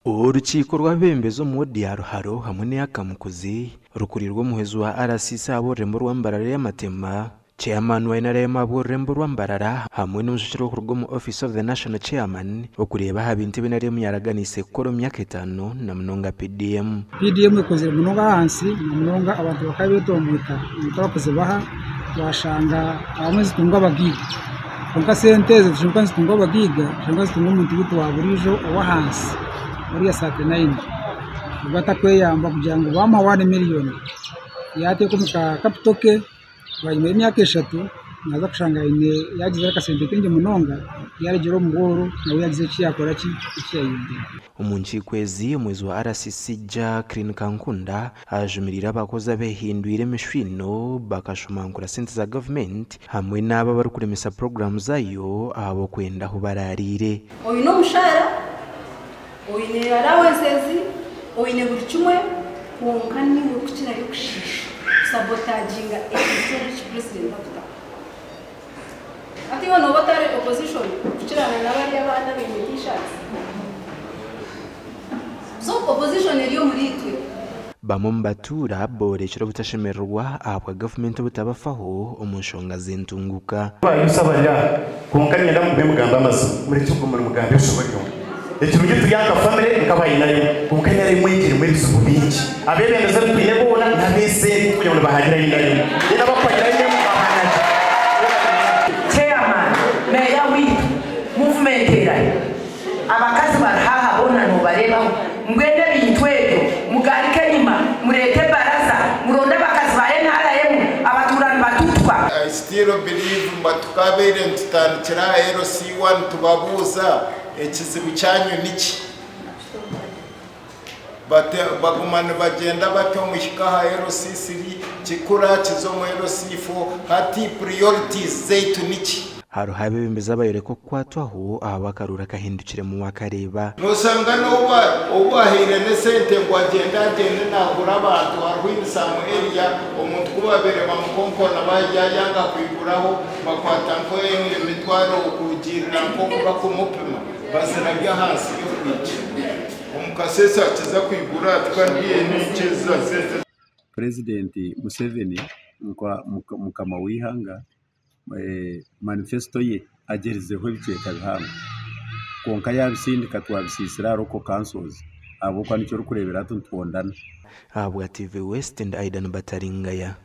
Urukiko rw'abembezo mu wodi ya Ruharo hamwe n'iyakamukuzi rukurirwa muhezo wa RCC abo rembo rwambarara y'amatema chairman wa inarema abo rembo rwambarara hamwe n'umushikiro kurwo mu office of the national chairman okureba habintu binaremu yaraganise koro myaka 5 na mnonga PDM ikoze munonga hansi na munonga abantu bakabetombuka bakoze baha bashanga abamwe zitunga bagiga konka senteze zishumpa zitunga bagiga cyangwa zitunga umuntu wito waburijo wa hansi muri ya 39 batakwe yamba kugira ngo bama 1 million yate ko muka kapitoke banyuma imyaka 3 naza kushanga ine yagize akasente kenge munonga yarigero mugoro nawe yagize cyakora cyiyinde umunchi kwezi mwezi wa RCC Jacqueline Kankunda ajumirira abakozi abehinduire mishwino bakashumangura sente za government hamwe n'aba bari kuremesa program zayo abo kwenda ho bararire oyino mushara oyine allowance oyine buri kimwe kunkani ukukina yo kushisha sabotaginga ekisoje president batuta ati wono batare opposition kuchirana n'abari abana b'imitisha so opposition iriyo muri twe bamumbatura borekero butashemerwa abwa government butabafaho umushonga zentunguka bayusabarira kunkani ndamu bemugamba amaso muri cyugo muri mugambi ushobora ikintu gito yaka family ngabayinayo kunkani ari mwigire muri sububingi abebemeza bitwine bona ntabese kugira ngo bahagire n'indayo ina bakwira ine mu bahana chairman meya wi movement era abakazi baraha bona no bareba ngwende bintwedo mugarike nyima murete baraza muronde bakazi bare ntara yemu abaturani batutwa. I still believe matukabere ntutandikira RC1 tubabuza ekizibu cyanyu niki bagumana bagenda bato mushika ha RC3 kikura kizo mu RC4 hati priorities zeitu niki haro habe bembeza bayore ko kwatwaho abakarura kahindukire mu wakareba nosanga no ubahire ne sente ngo agenda nagura abantu arwini Samuelia umuntu kubabere bamukonkona bajya yanga kwiguraho bakwata nko imitwaro kugirira nko bakumupima basirabya hasi yo kwica umukasesa kiza kwigura twandiye n'ikeza sente. President Museveni mukama wihanga manifesto ye agerizeho ibikeka bihanga konka yabisindika twabisisira roko councils abo kwa nicyo rukurebera tuntondana abwa TV West and Aidan Bataringaya.